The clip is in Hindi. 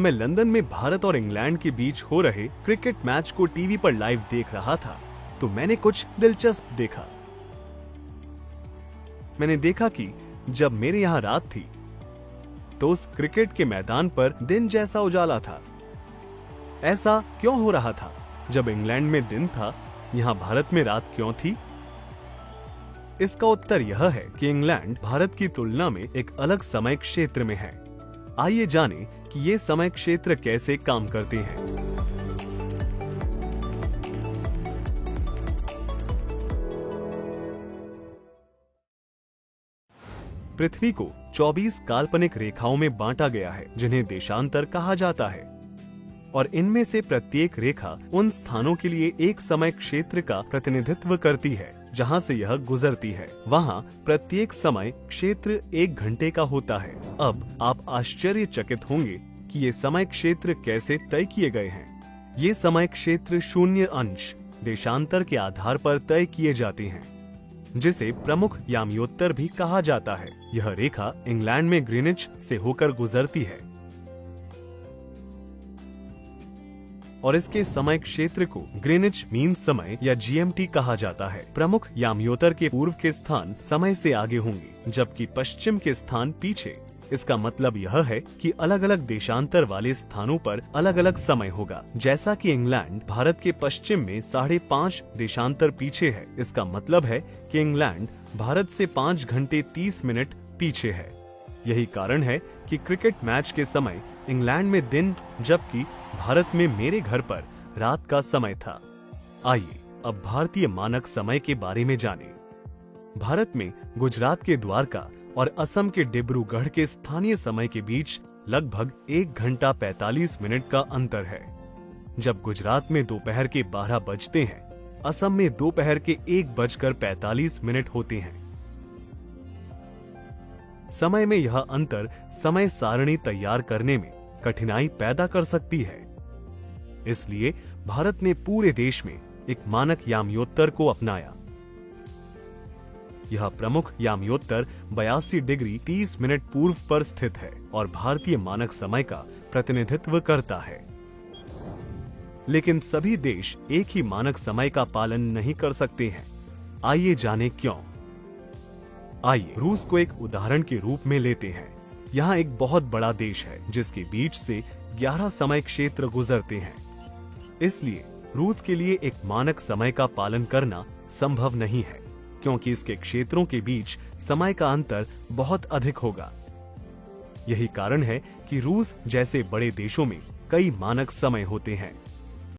मैं लंदन में भारत और इंग्लैंड के बीच हो रहे क्रिकेट मैच को टीवी पर लाइव देख रहा था तो मैंने कुछ दिलचस्प देखा। मैंने देखा कि जब मेरे यहाँ रात थी तो उस क्रिकेट के मैदान पर दिन जैसा उजाला था। ऐसा क्यों हो रहा था? जब इंग्लैंड में दिन था, यहाँ भारत में रात क्यों थी? इसका उत्तर यह है कि इंग्लैंड भारत की तुलना में एक अलग समय क्षेत्र में है। आइए जानें कि ये समय क्षेत्र कैसे काम करते हैं। पृथ्वी को 24 काल्पनिक रेखाओं में बांटा गया है जिन्हें देशांतर कहा जाता है, और इनमें से प्रत्येक रेखा उन स्थानों के लिए एक समय क्षेत्र का प्रतिनिधित्व करती है जहां से यह गुजरती है। वहां प्रत्येक समय क्षेत्र 1 घंटे का होता है। अब आप आश्चर्यचकित होंगे कि ये समय क्षेत्र कैसे तय किए गए हैं। ये समय क्षेत्र 0 अंश देशांतर के आधार पर तय किए जाते हैं, जिसे प्रमुख याम्योत्तर भी कहा जाता है। यह रेखा इंग्लैंड में ग्रीनिच से होकर गुजरती है और इसके समय क्षेत्र को ग्रीनिच मीन समय या जीएमटी कहा जाता है। प्रमुख याम्योत्तर के पूर्व के स्थान समय से आगे होंगे जबकि पश्चिम के स्थान पीछे। इसका मतलब यह है कि अलग अलग देशांतर वाले स्थानों पर अलग अलग समय होगा। जैसा कि इंग्लैंड भारत के पश्चिम में 5.5 देशांतर पीछे है, इसका मतलब है कि इंग्लैंड भारत से 5 घंटे 30 मिनट पीछे है। यही कारण है कि क्रिकेट मैच के समय इंग्लैंड में दिन जबकि भारत में मेरे घर पर रात का समय था। आइए अब भारतीय मानक समय के बारे में जानें। भारत में गुजरात के द्वारका और असम के डिब्रूगढ़ के स्थानीय समय के बीच लगभग 1 घंटा 45 मिनट का अंतर है। जब गुजरात में दोपहर के 12 बजते हैं, असम में दोपहर के 1:45 होते हैं। समय में यह अंतर समय सारणी तैयार करने में कठिनाई पैदा कर सकती है। इसलिए भारत ने पूरे देश में एक मानक याम्योत्तर को अपनाया। यह प्रमुख याम्योत्तर 82 डिग्री 30 मिनट पूर्व पर स्थित है और भारतीय मानक समय का प्रतिनिधित्व करता है। लेकिन सभी देश एक ही मानक समय का पालन नहीं कर सकते हैं। आइए जानें क्यों। आइए रूस को एक उदाहरण के रूप में लेते हैं। यहाँ एक बहुत बड़ा देश है जिसके बीच से 11 समय क्षेत्र गुजरते हैं। इसलिए रूस के लिए एक मानक समय का पालन करना संभव नहीं है, क्योंकि इसके क्षेत्रों के बीच समय का अंतर बहुत अधिक होगा। यही कारण है कि रूस जैसे बड़े देशों में कई मानक समय होते हैं।